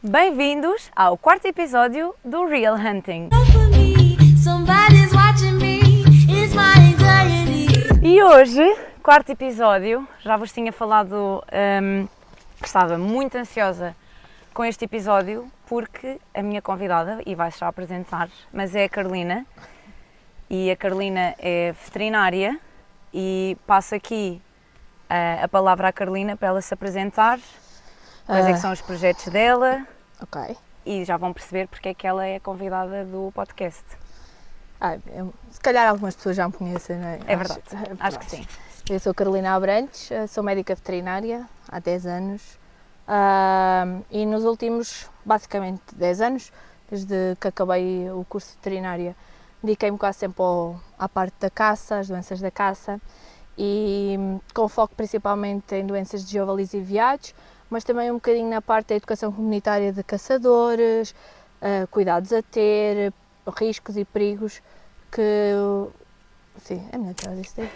Bem-vindos ao quarto episódio do Real Hunting. E hoje, quarto episódio, já vos tinha falado que estava muito ansiosa com este episódio porque a minha convidada, e vai-se já apresentar, mas é a Carolina, e a Carolina é veterinária e passo aqui a palavra à Carolina para ela se apresentar, quais é que são os projetos dela. Ok. E já vão perceber porque é que ela é a convidada do podcast. Se calhar algumas pessoas já me conhecem, não é? É verdade, acho que sim. Eu sou Carolina Abrantes, sou médica veterinária há 10 anos e nos últimos, basicamente 10 anos, desde que acabei o curso de veterinária, dediquei-me quase sempre à parte da caça, as doenças da caça, e com foco principalmente em doenças de javalis e veados, mas também um bocadinho na parte da educação comunitária de caçadores, cuidados a ter, riscos e perigos que... Sim, é melhor tirar isso daí.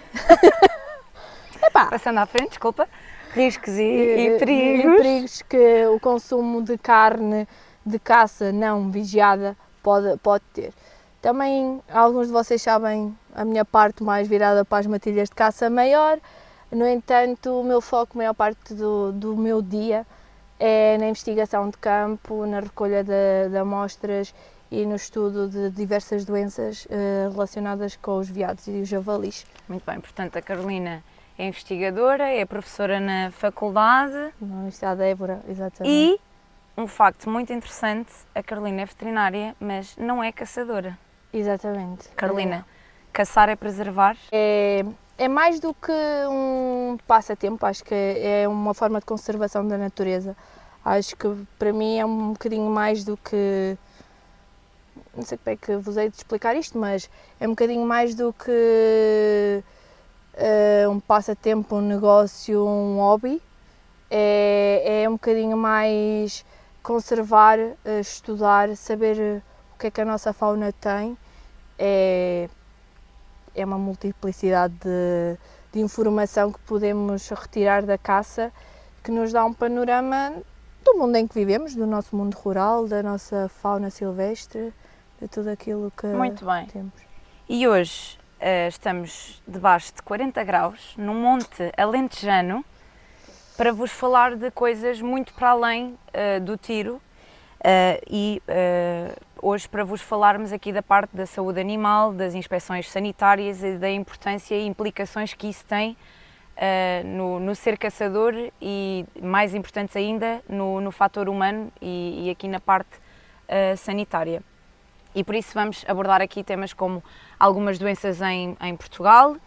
Passando à frente, desculpa. Riscos e perigos. E perigos que o consumo de carne de caça não vigiada pode ter. Também alguns de vocês sabem a minha parte mais virada para as matilhas de caça maior. No entanto, o meu foco, a maior parte do meu dia é na investigação de campo, na recolha de amostras e no estudo de diversas doenças relacionadas com os veados e os javalis. Muito bem, portanto a Carolina é investigadora, é professora na faculdade. Na Universidade de Évora, exatamente. E, um facto muito interessante, a Carolina é veterinária, mas não é caçadora. Exatamente. Carolina, caçar é preservar? É mais do que um passatempo, acho que é uma forma de conservação da natureza. Acho que para mim é um bocadinho mais do que... Não sei como é que vos hei de explicar isto, mas é um bocadinho mais do que um passatempo, um negócio, um hobby. É um bocadinho mais conservar, estudar, saber o que é que a nossa fauna tem. É uma multiplicidade de informação que podemos retirar da caça, que nos dá um panorama do mundo em que vivemos, do nosso mundo rural, da nossa fauna silvestre, de tudo aquilo que Muito bem. temos. E hoje estamos debaixo de 40 graus, num monte alentejano, para vos falar de coisas muito para além do tiro hoje para vos falarmos aqui da parte da saúde animal, das inspeções sanitárias e da importância e implicações que isso tem no ser caçador e, mais importantes ainda, no fator humano e aqui na parte sanitária. E por isso vamos abordar aqui temas como algumas doenças em Portugal,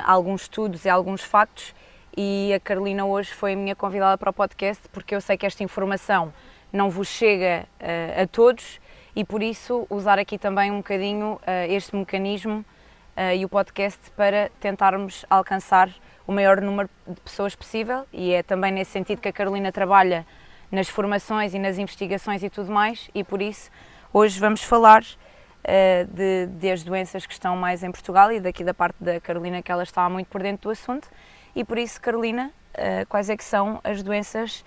alguns estudos e alguns factos, e a Carolina hoje foi a minha convidada para o podcast porque eu sei que esta informação não vos chega a todos e por isso usar aqui também um bocadinho este mecanismo e o podcast para tentarmos alcançar o maior número de pessoas possível, e é também nesse sentido que a Carolina trabalha nas formações e nas investigações e tudo mais, e por isso hoje vamos falar das doenças que estão mais em Portugal e daqui da parte da Carolina que ela está muito por dentro do assunto. E por isso, Carolina, quais é que são as doenças,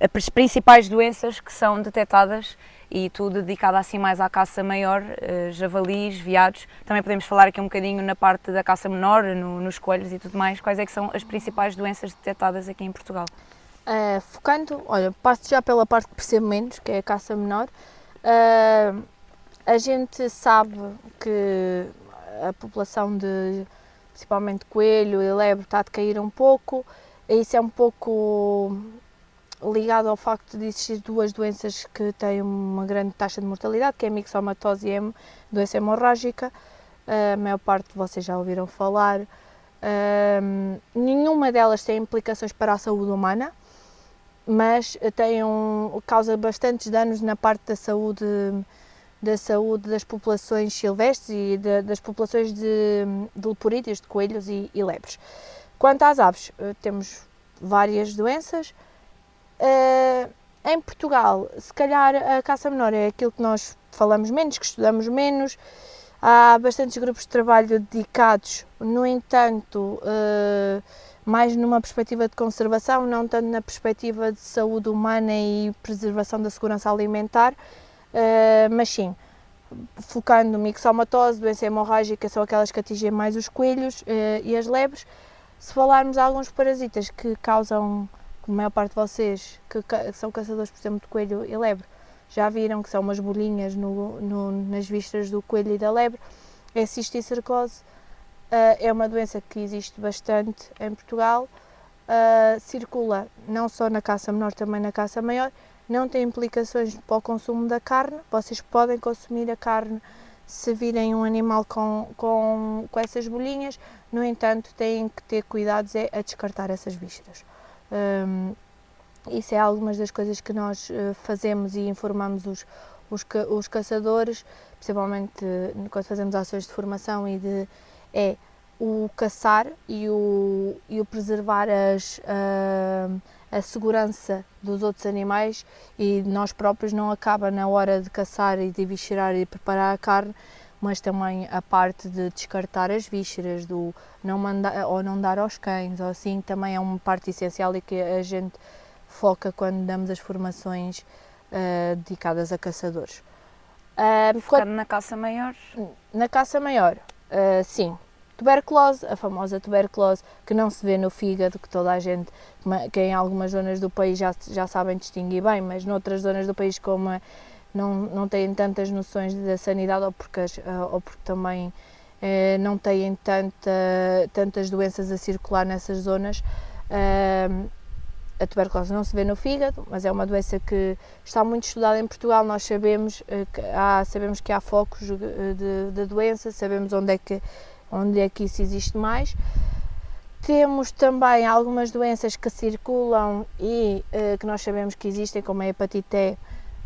as principais doenças que são detectadas, e tu dedicada assim mais à caça maior, javalis, veados, também podemos falar aqui um bocadinho na parte da caça menor, nos coelhos e tudo mais, quais é que são as principais doenças detectadas aqui em Portugal? Focando, olha, passo já pela parte que percebo menos, que é a caça menor. A gente sabe que a população de principalmente coelho e lebre está a decair um pouco, e isso é um pouco ligado ao facto de existir duas doenças que têm uma grande taxa de mortalidade, que é a mixomatose e a doença hemorrágica. A maior parte de vocês já ouviram falar. Nenhuma delas tem implicações para a saúde humana, mas causa bastantes danos na parte da saúde das populações silvestres e das populações de leporídeos, de coelhos e lebres. Quanto às aves, temos várias doenças. Em Portugal, se calhar a caça menor é aquilo que nós falamos menos, que estudamos menos. Há bastantes grupos de trabalho dedicados, no entanto, mais numa perspectiva de conservação, não tanto na perspectiva de saúde humana e preservação da segurança alimentar, mas sim, focando mixomatose, doença hemorrágica, são aquelas que atingem mais os coelhos e as lebres. Se falarmos de alguns parasitas que causam, como a maior parte de vocês, que são caçadores, por exemplo, de coelho e lebre, já viram que são umas bolinhas nas vísceras do coelho e da lebre, é cisticercose. É uma doença que existe bastante em Portugal, circula não só na caça menor, também na caça maior, não tem implicações para o consumo da carne, vocês podem consumir a carne se virem um animal com essas bolinhas, no entanto têm que ter cuidados a descartar essas vísceras. Isso é algumas das coisas que nós fazemos e informamos os caçadores, principalmente quando fazemos ações de formação é o caçar e o preservar a segurança dos outros animais, e nós próprios não acaba na hora de caçar e de viscerar e preparar a carne, mas também a parte de descartar as vísceras, do não mandar ou não dar aos cães, ou assim, também é uma parte essencial e que a gente foca quando damos as formações dedicadas a caçadores. Focado na caça maior? Na caça maior, sim. Tuberculose, a famosa tuberculose, que não se vê no fígado, que toda a gente, que em algumas zonas do país já sabem distinguir bem, mas noutras zonas do país, como não têm tantas noções da sanidade, ou porque também não têm tantas doenças a circular nessas zonas, a tuberculose não se vê no fígado, mas é uma doença que está muito estudada em Portugal. Nós sabemos que há focos de doença, sabemos onde é que isso existe mais. Temos também algumas doenças que circulam e que nós sabemos que existem, como a hepatite E,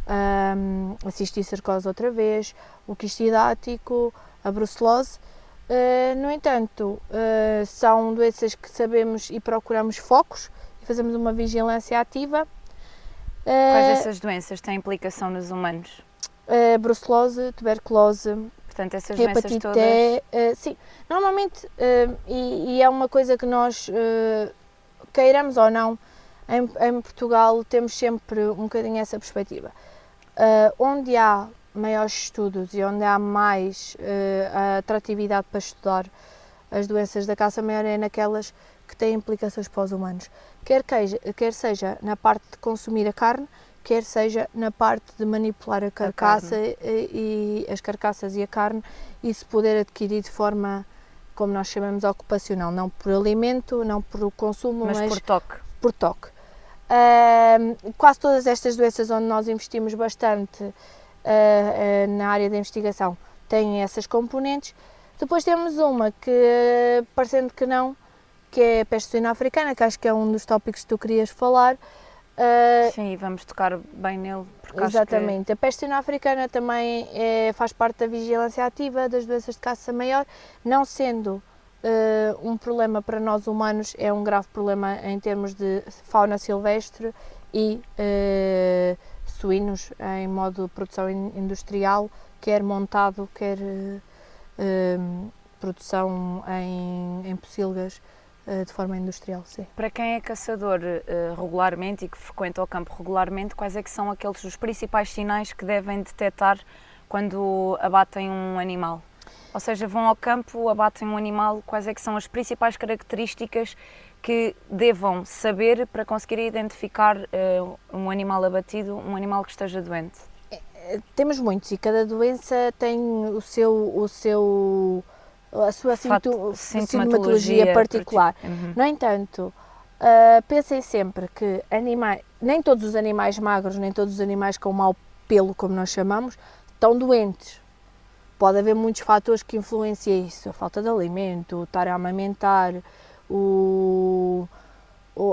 a cisticercose outra vez, o quistidático, a brucelose. No entanto, são doenças que sabemos e procuramos focos e fazemos uma vigilância ativa. Quais dessas doenças têm implicação nos humanos? Brucelose, tuberculose, portanto, essas doenças hepatite todas... E, sim, normalmente, e é uma coisa que nós, queiramos ou não, em Portugal temos sempre um bocadinho essa perspectiva. Onde há maiores estudos e onde há mais atratividade para estudar as doenças da caça maior é naquelas que têm implicações para os humanos, quer seja na parte de consumir a carne, quer seja na parte de manipular a carcaça e as carcaças e a carne, e se poder adquirir de forma, como nós chamamos, ocupacional, não por alimento, não por consumo, mas por toque. Por toque. Quase todas estas doenças onde nós investimos bastante na área da investigação têm essas componentes. Depois temos uma que, parecendo que não, que é a peste suína africana, que acho que é um dos tópicos que tu querias falar. Sim, vamos tocar bem nele. Exatamente. A peste suína africana também faz parte da vigilância ativa das doenças de caça maior, não sendo um problema para nós humanos, é um grave problema em termos de fauna silvestre e suínos em modo de produção industrial, quer montado, quer produção em pocilgas de forma industrial, sim. Para quem é caçador regularmente e que frequenta o campo regularmente, quais é que são os principais sinais que devem detectar quando abatem um animal? Ou seja, vão ao campo, abatem um animal, quais é que são as principais características que devam saber para conseguir identificar um animal abatido, um animal que esteja doente? Temos muitos e cada doença tem a sua sintomatologia particular. No entanto, pensem sempre que nem todos os animais magros, nem todos os animais com mau pelo, como nós chamamos, estão doentes. Pode haver muitos fatores que influenciam isso, a falta de alimento, o estar a amamentar,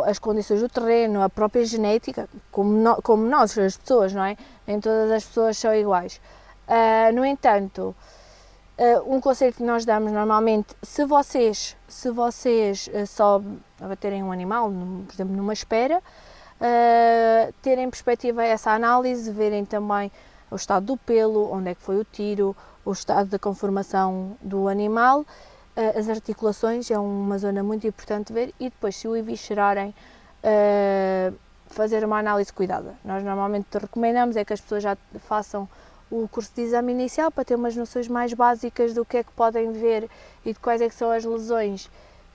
as condições do terreno, a própria genética, como nós, as pessoas, não é? Nem todas as pessoas são iguais. No entanto, um conselho que nós damos normalmente, se vocês só abaterem um animal, por exemplo, numa espera, terem em perspectiva essa análise, verem também o estado do pelo, onde é que foi o tiro, o estado da conformação do animal as articulações, é uma zona muito importante de ver, e depois, se o eviscerarem, fazer uma análise cuidada. Nós normalmente recomendamos é que as pessoas já façam o curso de exame inicial para ter umas noções mais básicas do que é que podem ver e de quais é que são as lesões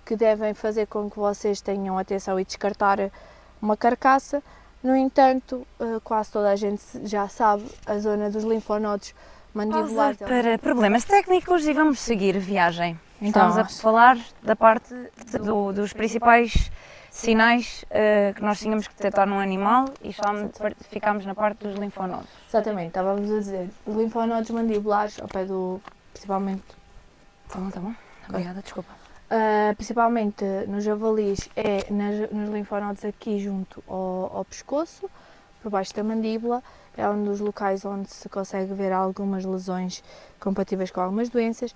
que devem fazer com que vocês tenham atenção e descartar uma carcaça. No entanto, quase toda a gente já sabe, a zona dos linfonodos mandibulares... Para problemas técnicos e vamos seguir viagem. Então, Estamos a falar da parte dos principais sinais que nós tínhamos que detectar num animal e ficámos na parte dos linfonodos. Exatamente, estávamos a dizer, os linfonodos mandibulares, ao pé do, principalmente... Tá bom. Obrigada, desculpa. Principalmente nos javalis, nos linfonodos aqui junto ao pescoço, por baixo da mandíbula, é um dos locais onde se consegue ver algumas lesões compatíveis com algumas doenças.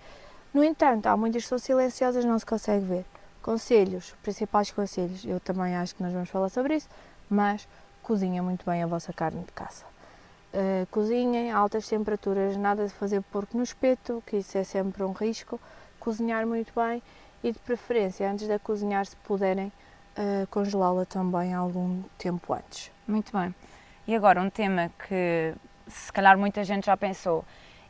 No entanto, há muitas que são silenciosas, não se consegue ver. Conselhos, principais conselhos, eu também acho que nós vamos falar sobre isso, mas cozinhem muito bem a vossa carne de caça. Cozinhem a altas temperaturas, nada de fazer porco no espeto, que isso é sempre um risco. Cozinhar muito bem e, de preferência, antes de a cozinhar, se puderem, congelá-la também algum tempo antes. Muito bem. E agora um tema que se calhar muita gente já pensou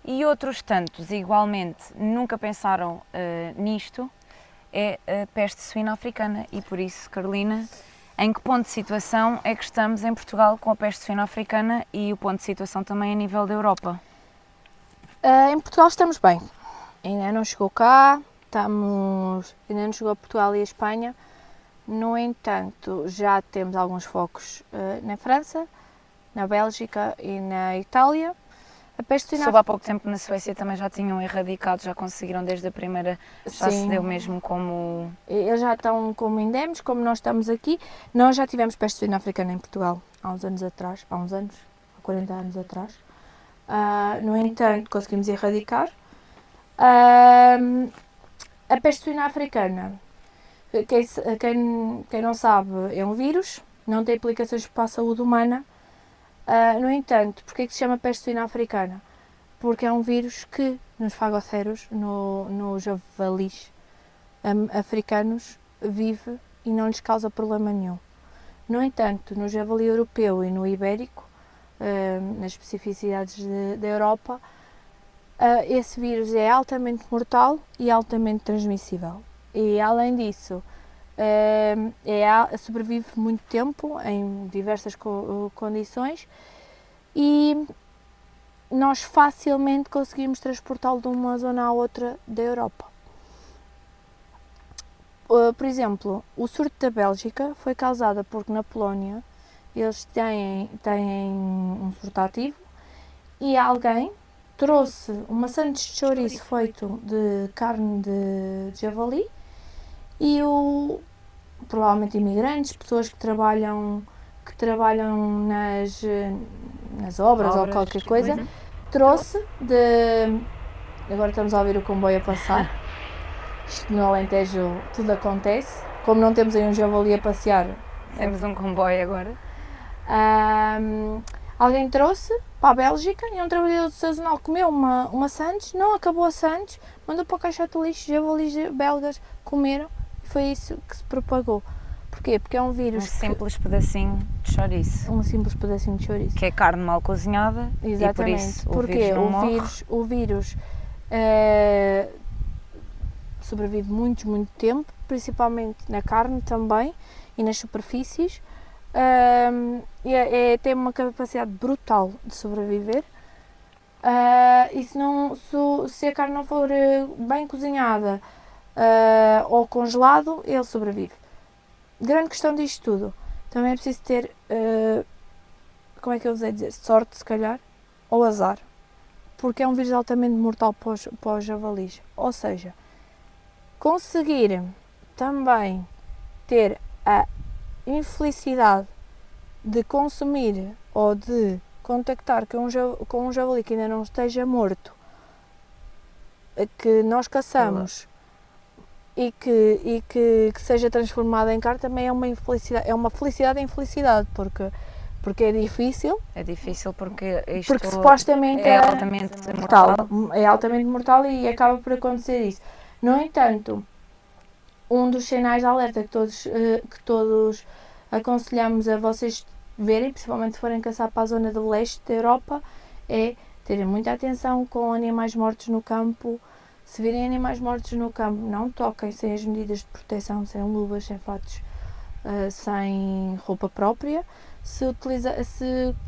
e outros tantos igualmente nunca pensaram nisto, é a peste suína africana. E por isso, Carolina, em que ponto de situação é que estamos em Portugal com a peste suína africana e o ponto de situação também a nível da Europa? Em Portugal estamos bem, ainda não chegou cá, ainda não chegou a Portugal e a Espanha. No entanto, já temos alguns focos na França, na Bélgica e na Itália. A peste suína... Soube há pouco tempo na Suécia também já tinham erradicado, já conseguiram desde a primeira, já se deu mesmo como... Eles já estão como endémicos, como nós estamos aqui. Nós já tivemos peste suína africana em Portugal há uns anos atrás, há 40 anos atrás. No entanto, conseguimos erradicar. A peste suína africana, quem não sabe, é um vírus, não tem implicações para a saúde humana. No entanto, porquê que se chama peste suína africana? Porque é um vírus que nos fagoceros, nos javalis africanos, vive e não lhes causa problema nenhum. No entanto, no javali europeu e no ibérico, nas especificidades da Europa, esse vírus é altamente mortal e altamente transmissível. E além disso, sobrevive muito tempo em diversas condições e nós facilmente conseguimos transportá-lo de uma zona à outra da Europa. Por exemplo, o surto da Bélgica foi causado porque na Polónia eles têm um surto ativo e alguém trouxe uma sandes de chouriço feito de carne de javali e provavelmente imigrantes, pessoas que trabalham nas obras ou qualquer coisa, trouxe agora estamos a ouvir o comboio a passar. Isto no Alentejo tudo acontece, como não temos aí um javali a passear. Temos um comboio agora. Alguém trouxe para a Bélgica e um trabalhador sazonal comeu uma sandes, não acabou a sandes, mandou para o caixote de lixo, javalis belgas comeram e foi isso que se propagou. Porquê? Porque é um vírus. Simples pedacinho de chouriço. Um simples pedacinho de chouriço. Que é carne mal cozinhada. Exatamente. E por isso porque o vírus sobrevive muito tempo, principalmente na carne também e nas superfícies. Tem uma capacidade brutal de sobreviver. E se a carne não for bem cozinhada ou congelado, ele sobrevive. Grande questão disto tudo, também é preciso ter, como é que eu vos ia dizer, sorte se calhar, ou azar, porque é um vírus altamente mortal para os javalis. Ou seja, conseguir também ter a infelicidade de consumir ou de contactar com um javali que ainda não esteja morto, que nós caçamos e que seja transformado em carne, também é uma felicidade em infelicidade, porque é difícil. É difícil porque isto porque supostamente é altamente mortal. É altamente mortal e acaba por acontecer isso. No entanto, um dos sinais de alerta que todos aconselhamos a vocês verem, principalmente se forem caçar para a zona do leste da Europa, é terem muita atenção com animais mortos no campo. Se virem animais mortos no campo, não toquem sem as medidas de proteção, sem luvas, sem fatos, sem roupa própria. Se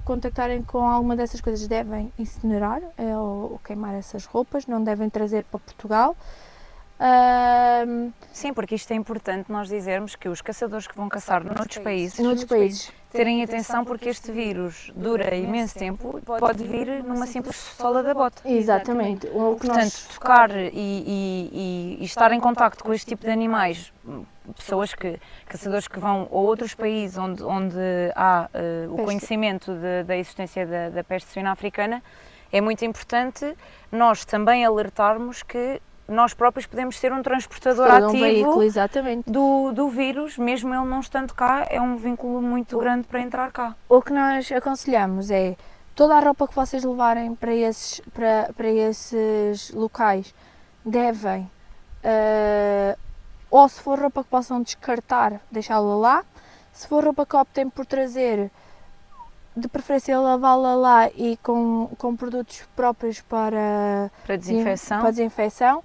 contactarem com alguma dessas coisas, devem incinerar ou queimar essas roupas, não devem trazer para Portugal. Sim, porque isto é importante nós dizermos que os caçadores que vão caçar noutros países terem atenção, porque este vírus dura imenso tempo e pode vir numa simples sola da bota. Exatamente. Portanto, tocar e estar em contacto com este tipo de animais, caçadores que vão a outros países onde há o conhecimento da existência da peste suína africana, é muito importante nós também alertarmos que nós próprios podemos ser um transportador ativo do vírus, mesmo ele não estando cá, é um vínculo muito grande para entrar cá. O que nós aconselhamos é toda a roupa que vocês levarem para esses locais devem, ou se for roupa que possam descartar, deixá-la lá. Se for roupa que optem por trazer, de preferência lavá-la lá e com produtos próprios para desinfecção.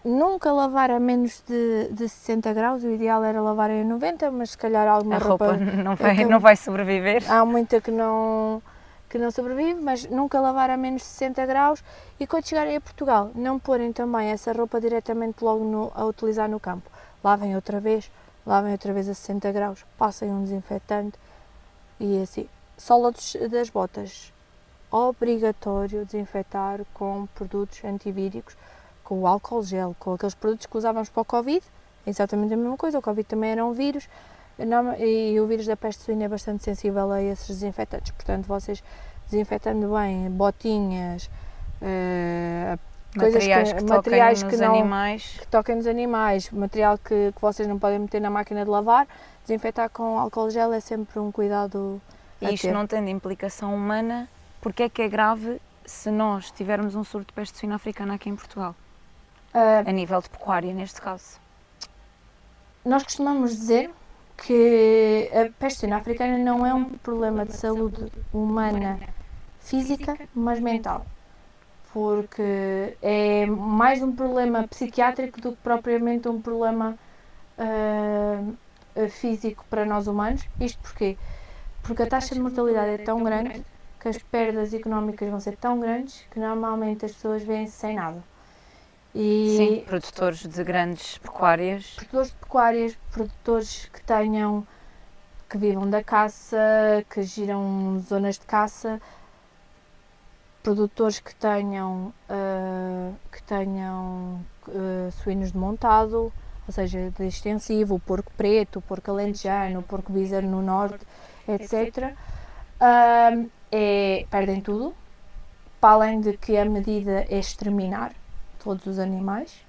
Nunca lavar a menos de 60 graus, o ideal era lavar a 90, mas se calhar alguma roupa não vai sobreviver. Há muita que não sobrevive, mas nunca lavar a menos de 60 graus. E quando chegarem a Portugal, não porem também essa roupa diretamente logo a utilizar no campo. Lavem outra vez a 60 graus, passem um desinfetante e assim. Sola das botas, obrigatório desinfetar com produtos antivíricos, com o álcool gel, com aqueles produtos que usávamos para o Covid, é exatamente a mesma coisa. O Covid também era um vírus e o vírus da peste suína é bastante sensível a esses desinfetantes, portanto vocês desinfetando bem botinhas, materiais que toquem nos animais, material que vocês não podem meter na máquina de lavar, desinfetar com álcool gel é sempre um cuidado. E isto não tendo implicação humana, porque é que é grave se nós tivermos um surto de peste suína africana aqui em Portugal? A nível de pecuária, neste caso. Nós costumamos dizer que a peste suína africana não é um problema de saúde humana física, mas mental. Porque é mais um problema psiquiátrico do que propriamente um problema físico para nós humanos. Isto porquê? Porque a taxa de mortalidade é tão grande que as perdas económicas vão ser tão grandes que normalmente as pessoas vêm-se sem nada. Sim, produtores de grandes pecuárias. Produtores que vivam da caça, que giram zonas de caça, produtores que tenham suínos de montado, ou seja, de extensivo, o porco preto, o porco alentejano, o porco bizarro no norte, etc. Perdem tudo, para além de que a medida é exterminar todos os animais,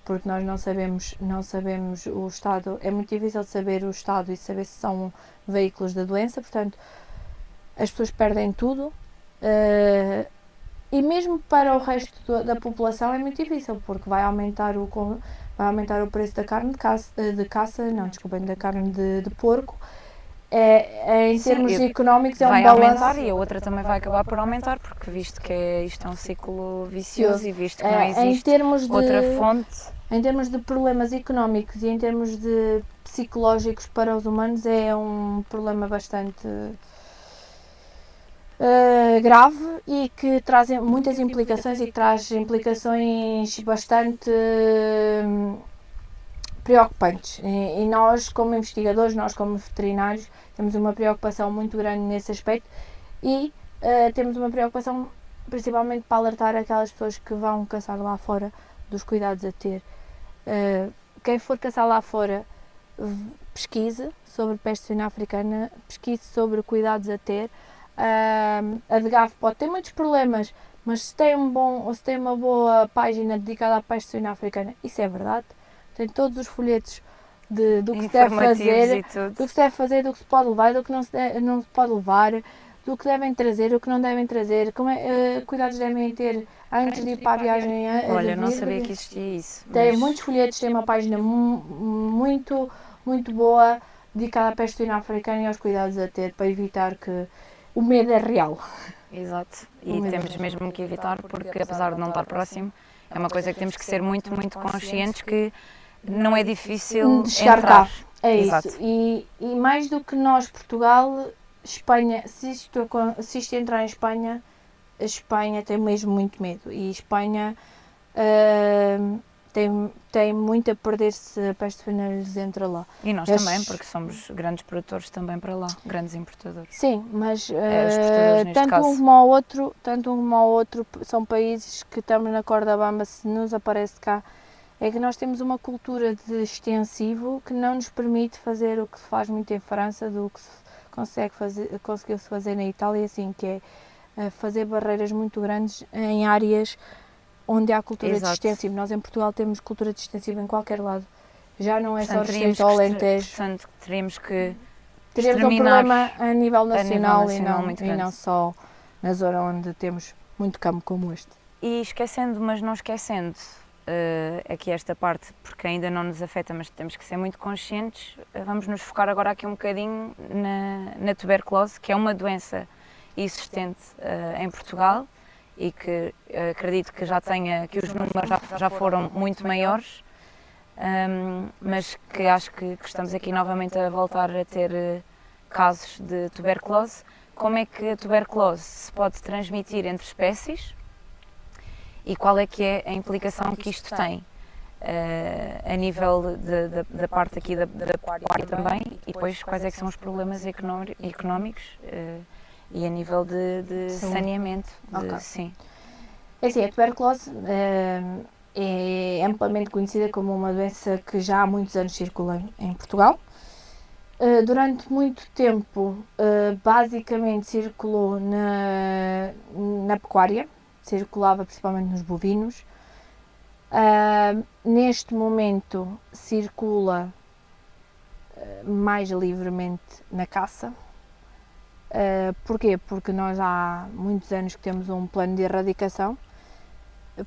porque nós não sabemos o estado, é muito difícil saber o estado e saber se são veículos da doença, portanto as pessoas perdem tudo, e mesmo para o resto da população é muito difícil, porque vai aumentar o preço da carne da carne de porco. Em termos económicos é um balanço. Vai aumentar e a outra também vai acabar por aumentar, porque visto que isto é um ciclo vicioso e visto que não existe outra fonte. Em termos de problemas económicos e em termos de psicológicos para os humanos é um problema bastante grave e que traz muitas implicações e que traz implicações bastante preocupantes. E nós, como investigadores, nós como veterinários, temos uma preocupação muito grande nesse aspecto e temos uma preocupação principalmente para alertar aquelas pessoas que vão caçar lá fora dos cuidados a ter. Quem for caçar lá fora, pesquise sobre peste suína africana, pesquise sobre cuidados a ter. A DGAF pode ter muitos problemas, mas se tem uma boa página dedicada à peste suína africana, isso é verdade. Tem todos os folhetos do que se deve fazer, do que se pode levar, do que não se pode levar, do que devem trazer, o que não devem trazer, cuidados devem ter antes de ir para a viagem. Olha, não sabia que existia isso. Tem Mas muitos folhetos, tem uma página muito, muito boa dedicada à peste suína africana e aos cuidados a ter para evitar que o medo é real. exato, e temos mesmo que evitar porque apesar de não estar próximo, é uma coisa que temos que ser muito, muito conscientes que não é difícil De chegar entrar. cá. É Exato. isso. E mais do que nós, Portugal, Espanha, se isto entrar em Espanha, a Espanha tem mesmo muito medo. E Espanha tem muito a perder se a peste suína lhes entra lá. E nós também, porque somos grandes produtores também para lá, grandes importadores. Sim, mas os exportadores neste tanto caso. um como o outro são países que estamos na corda bamba se nos aparece cá. É que nós temos uma cultura de extensivo que não nos permite fazer o que se faz muito em França, do que se conseguiu-se fazer na Itália, assim, que é fazer barreiras muito grandes em áreas onde há cultura Exato. de extensivo. Nós em Portugal temos cultura de extensivo em qualquer lado. Já não é só Portanto, restrito ao Alentejo. Portanto, teríamos que Teremos um exterminar problema a nível nacional, muito e grande. não só na zona onde temos muito campo como este. E esquecendo, mas não esquecendo, aqui esta parte, porque ainda não nos afeta, mas temos que ser muito conscientes, vamos nos focar agora aqui um bocadinho na tuberculose, que é uma doença existente em Portugal e que acredito que que os números já foram muito maiores, mas que acho que estamos aqui novamente a voltar a ter casos de tuberculose. Como é que a tuberculose se pode transmitir entre espécies? E qual é que é a implicação que isto tem a nível da parte aqui da pecuária também e depois quais é que são os problemas económicos e a nível de saneamento. Okay. Sim. É assim, a tuberculose é amplamente conhecida como uma doença que já há muitos anos circula em Portugal. Durante muito tempo, basicamente circulou na pecuária, circulava principalmente nos bovinos. Neste momento circula mais livremente na caça. Porquê? Porque nós há muitos anos que temos um plano de erradicação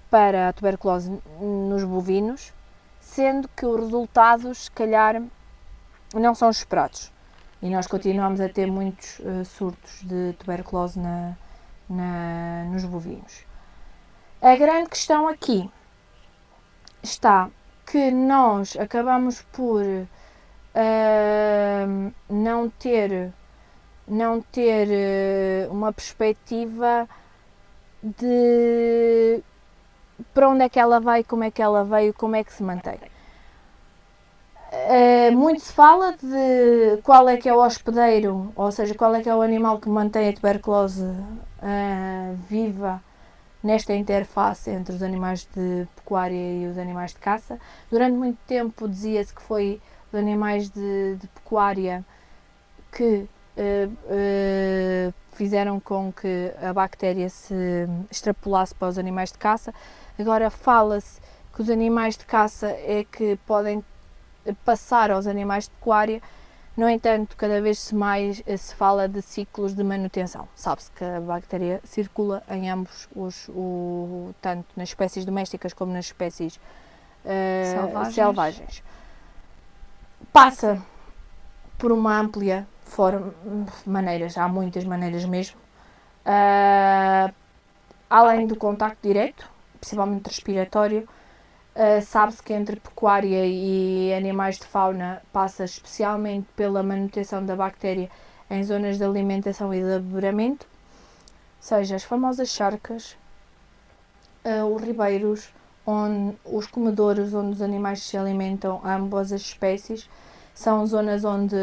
para a tuberculose nos bovinos, sendo que os resultados, se calhar, não são esperados. E nós continuamos a ter muitos surtos de tuberculose nos bovinos. A grande questão aqui está que nós acabamos por não ter uma perspectiva de para onde é que ela vai, como é que ela veio, como é que se mantém. Muito se fala de qual é que é o hospedeiro, ou seja, qual é que é o animal que mantém a tuberculose viva nesta interface entre os animais de pecuária e os animais de caça. Durante muito tempo dizia-se que foi os animais de pecuária que fizeram com que a bactéria se extrapolasse para os animais de caça. Agora fala-se que os animais de caça é que podem passar aos animais de pecuária. No entanto, cada vez mais se fala de ciclos de manutenção. Sabe-se que a bactéria circula em ambos tanto nas espécies domésticas como nas espécies selvagens. Passa por uma amplia maneiras, há muitas maneiras mesmo. Além do contacto direto, principalmente respiratório, sabe-se que entre pecuária e animais de fauna passa especialmente pela manutenção da bactéria em zonas de alimentação e de aberamento, seja as famosas charcas, os ribeiros, os comedouros onde os animais se alimentam, ambas as espécies, são zonas onde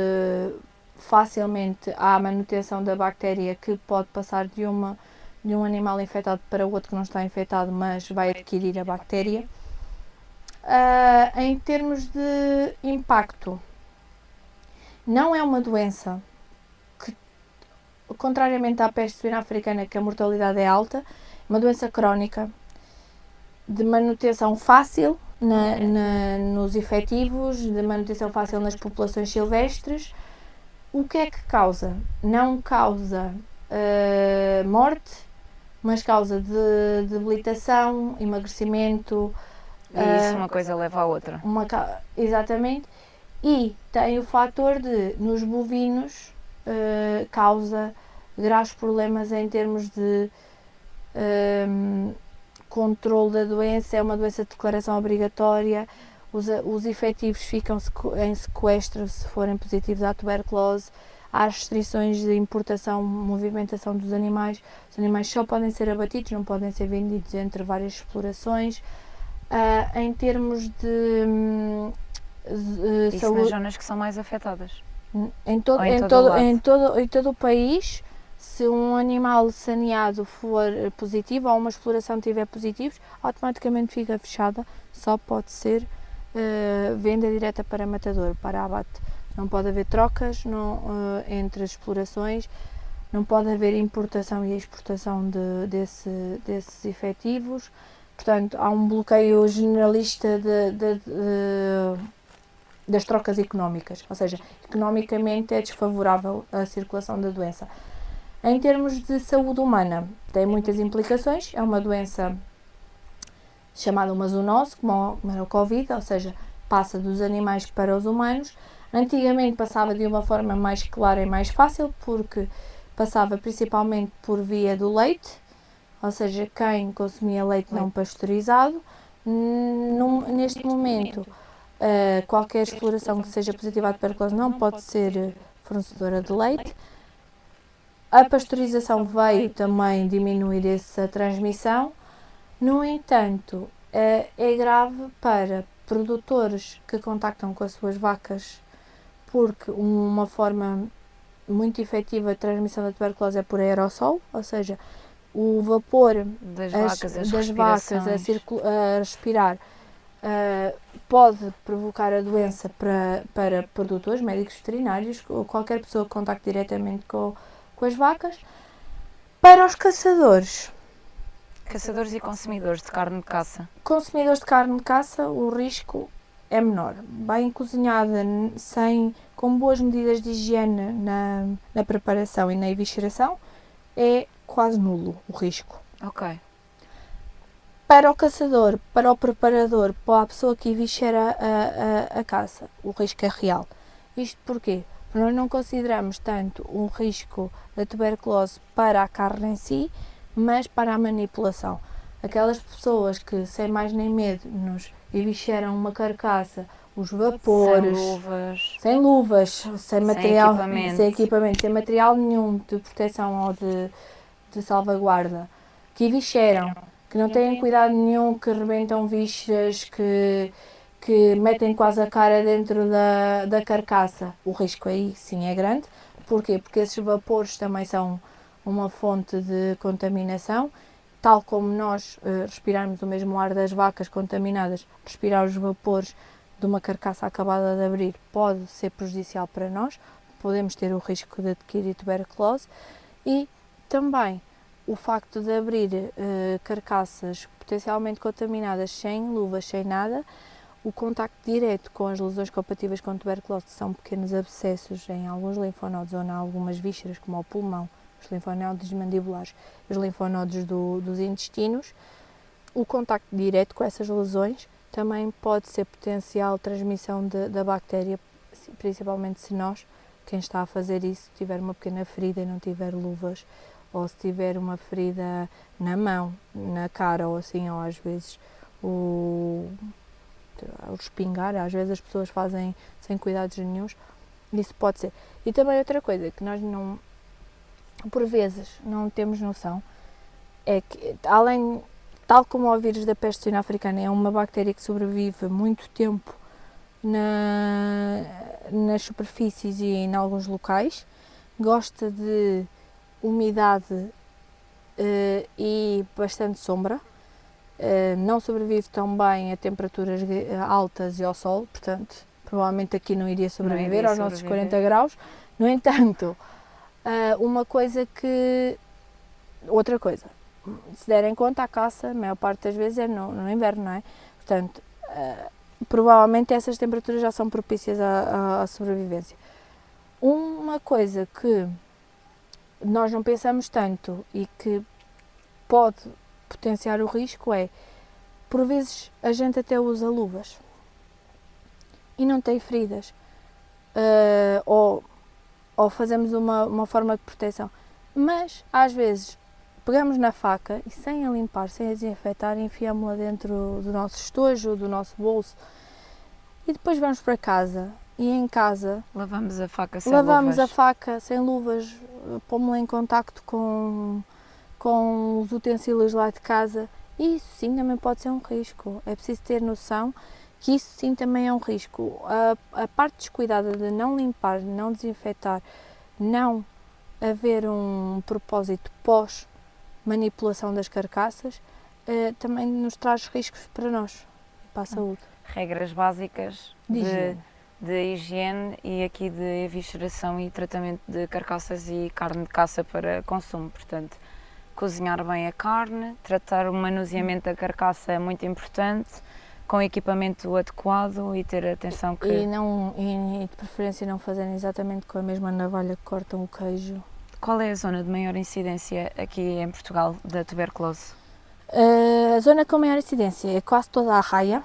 facilmente há manutenção da bactéria que pode passar de um animal infectado para outro que não está infectado, mas vai adquirir a bactéria. Em termos de impacto, não é uma doença que, contrariamente à peste suína africana, que a mortalidade é alta, é uma doença crónica, de manutenção fácil nos efetivos, de manutenção fácil nas populações silvestres. O que é que causa? Não causa morte, mas causa de debilitação, emagrecimento. E isso uma coisa leva à outra. Exatamente. E tem o fator de, nos bovinos, causa graves problemas em termos de controle da doença. É uma doença de declaração obrigatória. Os efetivos ficam em sequestro se forem positivos à tuberculose. Há restrições de importação, movimentação dos animais. Os animais só podem ser abatidos, não podem ser vendidos entre várias explorações. Em termos de Isso saúde, nas zonas que são mais afetadas. em todo o país, se um animal saneado for positivo ou uma exploração tiver positivos, automaticamente fica fechada, só pode ser venda direta para matador, para abate. Não pode haver trocas entre as explorações, não pode haver importação e exportação desses efetivos. Portanto, há um bloqueio generalista das trocas económicas, ou seja, economicamente é desfavorável a circulação da doença. Em termos de saúde humana, tem muitas implicações. É uma doença chamada uma zoonose, como era o Covid, ou seja, passa dos animais para os humanos. Antigamente passava de uma forma mais clara e mais fácil, porque passava principalmente por via do leite, ou seja, quem consumia leite não pasteurizado. Neste momento, qualquer exploração que seja positiva à tuberculose não pode ser fornecedora de leite. A pasteurização veio também diminuir essa transmissão. No entanto, é grave para produtores que contactam com as suas vacas, porque uma forma muito efetiva de transmissão da tuberculose é por aerossol, ou seja, o vapor das vacas a respirar pode provocar a doença para produtores, médicos veterinários ou qualquer pessoa que contacte diretamente com as vacas. Para os caçadores e consumidores de carne de caça. Consumidores de carne de caça, o risco é menor. Bem cozinhada, com boas medidas de higiene na preparação e na evisceração, é quase nulo o risco. Ok. Para o caçador, para o preparador, para a pessoa que eviscera a caça, o risco é real. Isto porquê? Porque nós não consideramos tanto um risco da tuberculose para a carne em si, mas para a manipulação. Aquelas pessoas que, sem mais nem medo, nos evisceram uma carcaça, os vapores, sem luvas, sem material, sem equipamento, sem material nenhum de proteção ou de salvaguarda, que evisceram, que não têm cuidado nenhum, que rebentam vísceras, que metem quase a cara dentro da carcaça, o risco aí sim é grande. Porquê? Porque esses vapores também são uma fonte de contaminação, tal como nós respirarmos o mesmo ar das vacas contaminadas, respirar os vapores de uma carcaça acabada de abrir pode ser prejudicial para nós, podemos ter o risco de adquirir tuberculose. E também o facto de abrir carcaças potencialmente contaminadas sem luvas, sem nada, o contacto direto com as lesões compatíveis com tuberculose, são pequenos abscessos em alguns linfonodos ou em algumas vísceras, como o pulmão, os linfonodos mandibulares, os linfonodos dos intestinos. O contacto direto com essas lesões também pode ser potencial transmissão da bactéria, principalmente se quem está a fazer isso, tiver uma pequena ferida e não tiver luvas, ou se tiver uma ferida na mão, na cara, ou assim, ou às vezes o espingar, às vezes as pessoas fazem sem cuidados nenhuns, isso pode ser. E também outra coisa que nós não, por vezes, não temos noção, é que tal como o vírus da peste suína africana é uma bactéria que sobrevive muito tempo nas superfícies e em alguns locais, gosta de umidade e bastante sombra, não sobrevive tão bem a temperaturas altas e ao sol, portanto, provavelmente aqui não iria sobreviver aos nossos 40 graus. No entanto, outra coisa, se derem conta, a caça, a maior parte das vezes é no inverno, não é? Portanto, provavelmente essas temperaturas já são propícias à sobrevivência. Uma coisa que nós não pensamos tanto e que pode potenciar o risco é, por vezes a gente até usa luvas e não tem feridas, ou fazemos uma forma de proteção, mas às vezes pegamos na faca e sem a limpar, sem a desinfetar, enfiamos-la dentro do nosso estojo, do nosso bolso e depois vamos para casa e em casa Lavamos a faca sem lavamos luvas. a faca sem luvas, pomos-la em contacto com os utensílios lá de casa e isso sim também pode ser um risco. É preciso ter noção que isso sim também é um risco. A parte descuidada de não limpar, não desinfetar, não haver um propósito pós manipulação das carcaças, também nos traz riscos para nós e para a saúde. Regras básicas De higiene. de higiene e aqui de evisceração e tratamento de carcaças e carne de caça para consumo. Portanto, cozinhar bem a carne, tratar o manuseamento da carcaça é muito importante, com equipamento adequado e ter atenção que... E de preferência não fazerem exatamente com a mesma navalha que cortam o queijo. Qual é a zona de maior incidência aqui em Portugal da tuberculose? A zona com maior incidência é quase toda a Raia.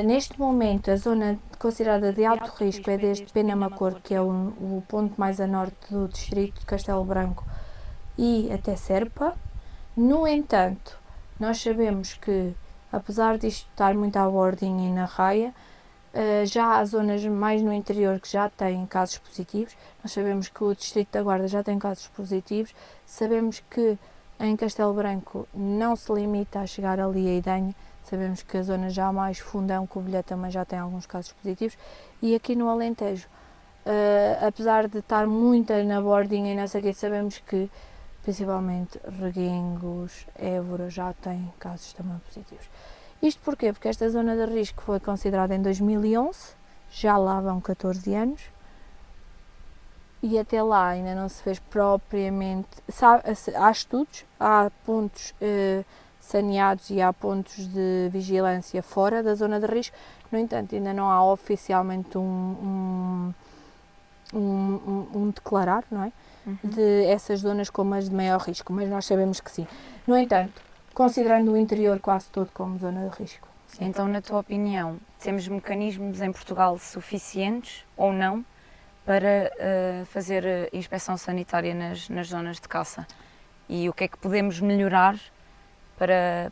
Neste momento, a zona considerada de alto risco é desde Penamacor, que é o ponto mais a norte do distrito de Castelo Branco, e até Serpa. No entanto, nós sabemos que, apesar disto estar muito à bordinha e na Raia, já há zonas mais no interior que já têm casos positivos. Nós sabemos que o distrito da Guarda já tem casos positivos. Sabemos que em Castelo Branco não se limita a chegar ali a Idenha. Sabemos que a zona já mais Fundão, Covilhã, também já tem alguns casos positivos. E aqui no Alentejo, apesar de estar muito na bordinha e não sei o quê, sabemos que principalmente Reguengos, Évora já têm casos também positivos. Isto porquê? Porque esta zona de risco foi considerada em 2011, já lá vão 14 anos, e até lá ainda não se fez propriamente... Há estudos, há pontos saneados e há pontos de vigilância fora da zona de risco, no entanto ainda não há oficialmente um declarar, não é? De essas zonas como as de maior risco, mas nós sabemos que sim. No entanto, considerando o interior quase todo como zona de risco. Sim. Então, na tua opinião, temos mecanismos em Portugal suficientes ou não para fazer inspeção sanitária nas zonas de caça? E o que é que podemos melhorar para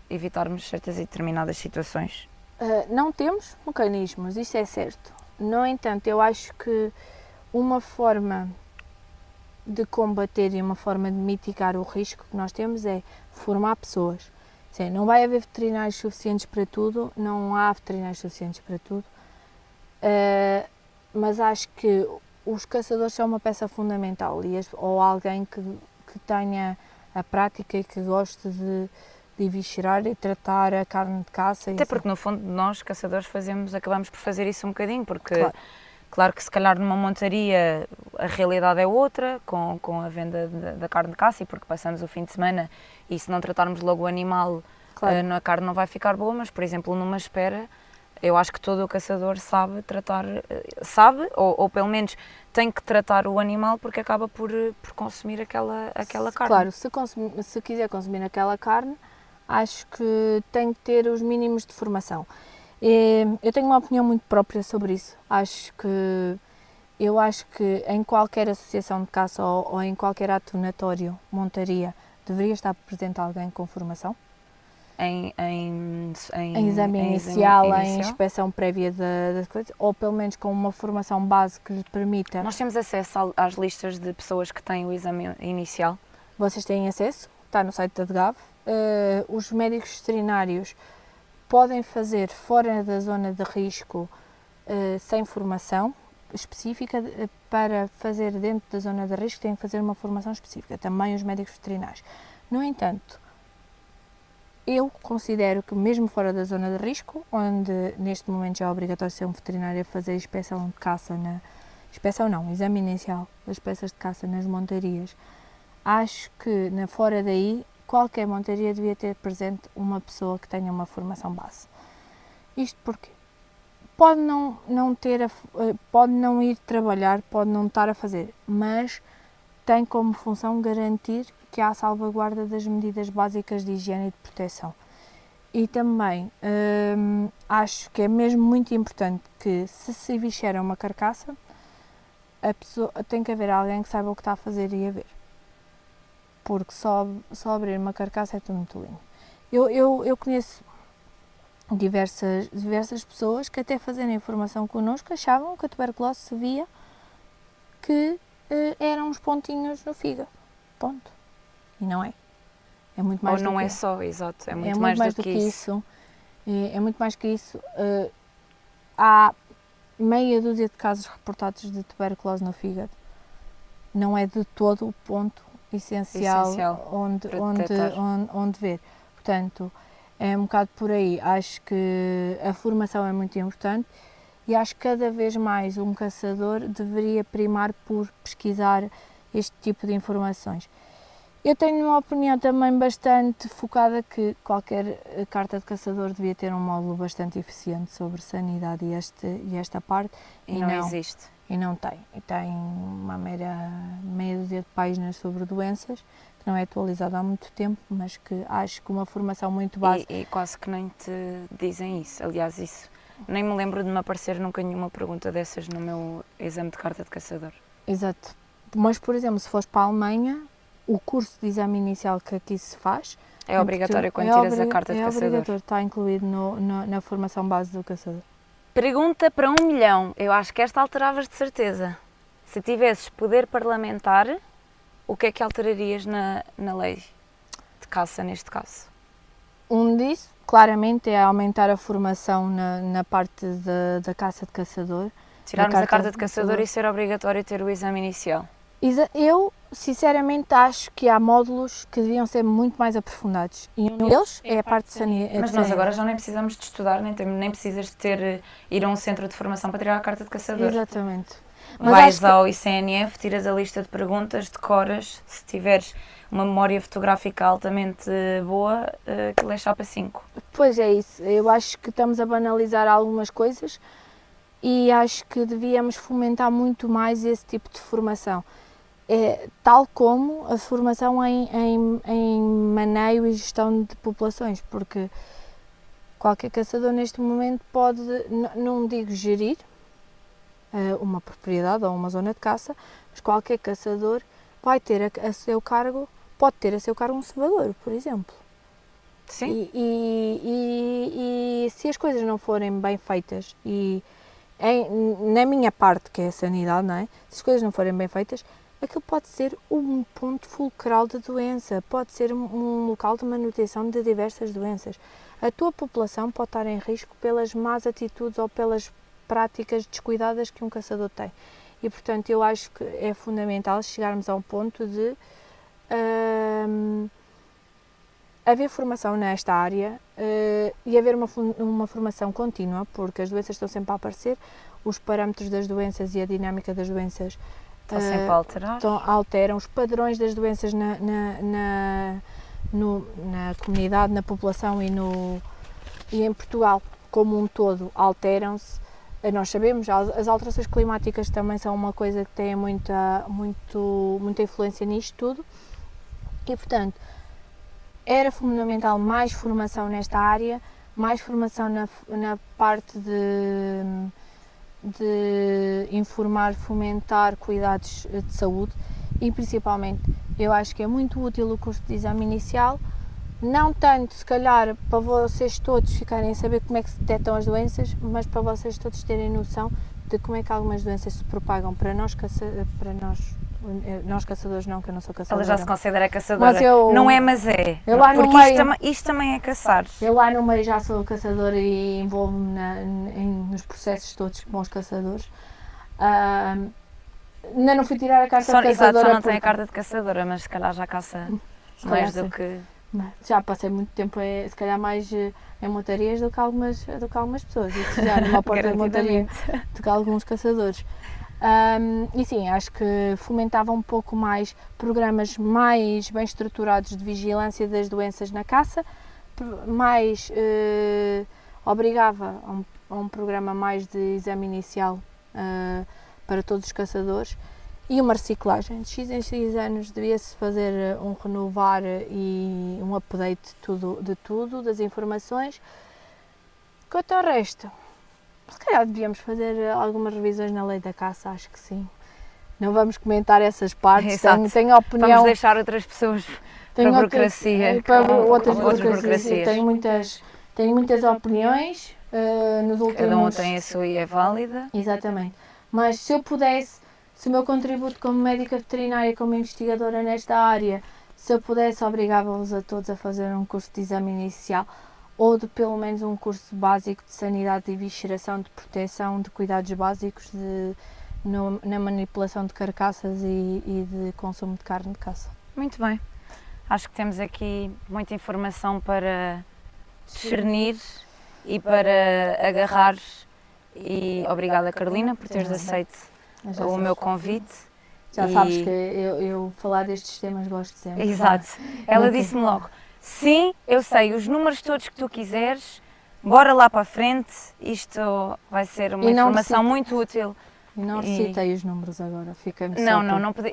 evitarmos certas e determinadas situações? Não temos mecanismos, isso é certo. No entanto, eu acho que uma forma de combater e uma forma de mitigar o risco que nós temos é formar pessoas. Sim, não vai haver veterinários suficientes para tudo, não há veterinários suficientes para tudo, mas acho que os caçadores são uma peça fundamental ou alguém que tenha a prática e que goste de eviscerar e tratar a carne de caça. Até porque no fundo nós, caçadores, acabamos por fazer isso um bocadinho, porque Claro que se calhar numa montaria a realidade é outra, com a venda da carne de caça, e porque passamos o fim de semana e se não tratarmos logo o animal, a carne não vai ficar boa, mas por exemplo numa espera, eu acho que todo o caçador sabe tratar, ou pelo menos tem que tratar o animal porque acaba por consumir aquela carne. Claro, se quiser consumir aquela carne, acho que tem que ter os mínimos de formação. Eu tenho uma opinião muito própria sobre isso. Eu acho que em qualquer associação de caça ou em qualquer ato donatório, montaria, deveria estar presente alguém com formação. Em exame inicial, em inspeção prévia das coisas, ou pelo menos com uma formação base que lhe permita... Nós temos acesso às listas de pessoas que têm o exame inicial? Vocês têm acesso, está no site da DGAV. Os médicos veterinários podem fazer fora da zona de risco sem formação específica. Para fazer dentro da zona de risco têm que fazer uma formação específica, também os médicos veterinários. No entanto, eu considero que mesmo fora da zona de risco, onde neste momento já é obrigatório ser um veterinário a fazer inspeção de caça, exame inicial das peças de caça nas montarias, acho que fora daí qualquer montaria devia ter presente uma pessoa que tenha uma formação base. Isto porque pode não ir trabalhar, pode não estar a fazer, mas tem como função garantir que há a salvaguarda das medidas básicas de higiene e de proteção. E também acho que é mesmo muito importante que, se bichera uma carcaça, a pessoa, tem que haver alguém que saiba o que está a fazer e a ver. Porque só abrir uma carcaça é tudo muito lindo. Eu conheço diversas pessoas que, até fazendo informação connosco, achavam que a tuberculose se via que eram uns pontinhos no fígado. Ponto. E não é. É muito mais Ou não é que só, exato, é muito mais mais do que isso. É muito mais que isso. Há meia dúzia de casos reportados de tuberculose no fígado. Não é de todo o ponto essencial onde ver. Portanto, é um bocado por aí. Acho que a formação é muito importante e acho que cada vez mais um caçador deveria primar por pesquisar este tipo de informações. Eu tenho uma opinião também bastante focada que qualquer carta de caçador devia ter um módulo bastante eficiente sobre sanidade e esta parte. E não existe. E não tem. E tem uma meia dúzia de páginas sobre doenças, que não é atualizada há muito tempo, mas que acho que uma formação muito básica. E quase que nem te dizem isso. Aliás, isso nem me lembro de me aparecer nunca nenhuma pergunta dessas no meu exame de carta de caçador. Exato. Mas, por exemplo, se fores para a Alemanha, o curso de exame inicial que aqui se faz é obrigatório quando tiras a carta de caçador. É obrigatório, está incluído na formação base do caçador. Pergunta para 1 milhão. Eu acho que esta alteravas de certeza. Se tivesses poder parlamentar, o que é que alterarias na lei de caça, neste caso? Um disso, claramente, é aumentar a formação na parte da caça de caçador. Tirarmos a carta de caçador e ser obrigatório ter o exame inicial. Eu, sinceramente, acho que há módulos que deviam ser muito mais aprofundados. E um deles é a parte de sanidade. Mas nós agora já nem precisamos de estudar, nem precisas de ir a um centro de formação para tirar a carta de caçador. Exatamente. Vais ao ICNF, tiras a lista de perguntas, decoras, se tiveres uma memória fotográfica altamente boa, aquilo é chapa 5. Pois é isso, eu acho que estamos a banalizar algumas coisas e acho que devíamos fomentar muito mais esse tipo de formação. Tal como a formação em maneio e gestão de populações, porque qualquer caçador neste momento pode, não digo gerir uma propriedade ou uma zona de caça, mas qualquer caçador vai ter a seu cargo, pode ter a seu cargo um cevador, por exemplo. Sim. E se as coisas não forem bem feitas, na minha parte, que é a sanidade, não é? Se as coisas não forem bem feitas, aquilo pode ser um ponto fulcral de doença, pode ser um local de manutenção de diversas doenças. A tua população pode estar em risco pelas más atitudes ou pelas práticas descuidadas que um caçador tem. E, portanto, eu acho que é fundamental chegarmos a um ponto de haver formação nesta área e haver uma formação contínua, porque as doenças estão sempre a aparecer, os parâmetros das doenças e a dinâmica das doenças estão sempre a alterar. Alteram, os padrões das doenças na comunidade, na população e em Portugal como um todo alteram-se. Nós sabemos, as alterações climáticas também são uma coisa que tem muita influência nisto tudo e, portanto, era fundamental mais formação nesta área, mais formação na parte de informar, fomentar cuidados de saúde e, principalmente, eu acho que é muito útil o curso de exame inicial, não tanto, se calhar, para vocês todos ficarem a saber como é que se detectam as doenças, mas para vocês todos terem noção de como é que algumas doenças se propagam para nós caçadores não, que eu não sou caçadora. Ela já se considera caçadora. Não é, mas é. Porque isto também é caçar. Eu lá no meio já sou caçadora e envolvo-me nos processos todos como os caçadores. Ainda não fui tirar a carta de caçadora. Exato, só não tem a carta de caçadora, mas se calhar já caça mais do que... Já passei muito tempo, se calhar mais em montarias do que algumas pessoas. Isso já numa porta de montaria do que alguns caçadores. E sim, acho que fomentava um pouco mais programas mais bem estruturados de vigilância das doenças na caça, mais obrigava a um programa mais de exame inicial para todos os caçadores e uma reciclagem. De X em X anos devia-se fazer um renovar e um update de tudo, das informações. Quanto ao resto, se calhar devíamos fazer algumas revisões na lei da caça, acho que sim. Não vamos comentar essas partes, tenho opinião... Vamos deixar outras pessoas para a burocracia. Para outras burocracias. Tenho muitas opiniões nos últimos... Cada um tem a sua e é válida. Exatamente. Mas se eu pudesse, se o meu contributo como médica veterinária, como investigadora nesta área, se eu pudesse, obrigava-vos a todos a fazer um curso de exame inicial ou de pelo menos um curso básico de sanidade e visceração, de proteção, de cuidados básicos na manipulação de carcaças e de consumo de carne de caça. Muito bem. Acho que temos aqui muita informação para discernir e para agarrar. E obrigada, Carolina, por teres aceito o meu convite. Já sabes que eu falar destes temas gosto sempre. Exato. Ela disse-me logo, sim, eu sei, os números todos que tu quiseres, bora lá para a frente, isto vai ser uma informação muito útil. E não recitei os números agora, fica-me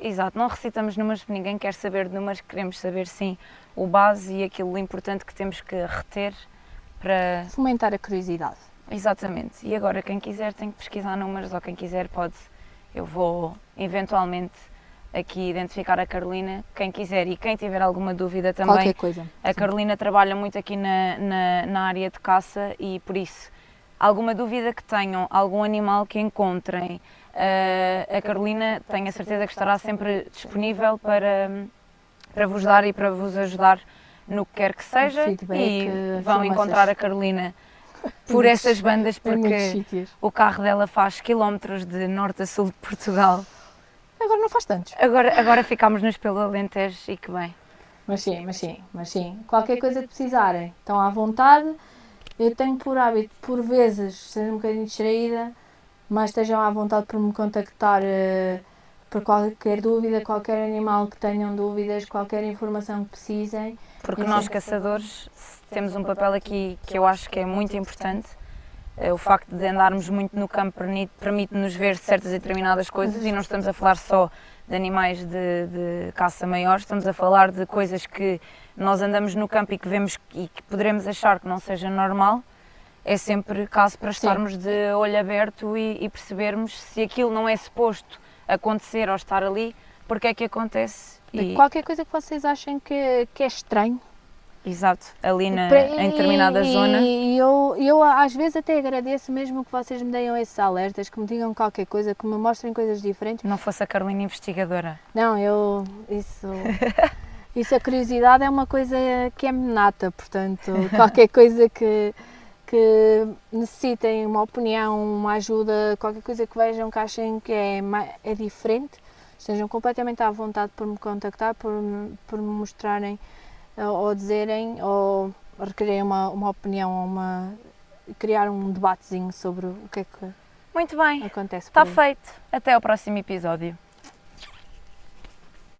Exato, não recitamos números porque ninguém quer saber de números, queremos saber sim o base e aquilo importante que temos que reter para... fomentar a curiosidade. Exatamente, e agora quem quiser tem que pesquisar números ou quem quiser pode, eu vou eventualmente aqui identificar a Carolina, quem quiser e quem tiver alguma dúvida também. Qualquer coisa. A Carolina trabalha muito aqui na área de caça e por isso, alguma dúvida que tenham, algum animal que encontrem, a Carolina tenho a certeza que estará sempre disponível para vos dar e para vos ajudar no que quer que seja e vão encontrar a Carolina por essas bandas porque o carro dela faz quilómetros de norte a sul de Portugal. Agora não faz tantos. Agora ficámos-nos pelo Alentejo e que bem. Mas sim. Qualquer coisa que precisarem, estão à vontade. Eu tenho por hábito, por vezes, ser um bocadinho distraída, mas estejam à vontade por me contactar por qualquer dúvida, qualquer animal que tenham dúvidas, qualquer informação que precisem. Porque nós caçadores temos um papel aqui que eu acho que é muito importante. O facto de andarmos muito no campo permite-nos ver certas e determinadas coisas e não estamos a falar só de animais de caça maior, estamos a falar de coisas que nós andamos no campo e que vemos e que poderemos achar que não seja normal. É sempre caso para estarmos de olho aberto e percebermos se aquilo não é suposto acontecer ou estar ali, porque é que acontece. Qualquer coisa que vocês achem que é estranho. Exato, ali em determinada zona. E eu às vezes até agradeço mesmo que vocês me deem esses alertas, que me digam qualquer coisa, que me mostrem coisas diferentes. Não fosse a Carolina investigadora. Não, isso a curiosidade é uma coisa que é-me nata, portanto, qualquer coisa que necessitem uma opinião, uma ajuda, qualquer coisa que vejam que achem que é diferente, estejam completamente à vontade por me contactar, por me mostrarem ou dizerem ou requererem uma opinião, criar um debatezinho sobre o que é que Muito bem, acontece. Está feito. Até ao próximo episódio.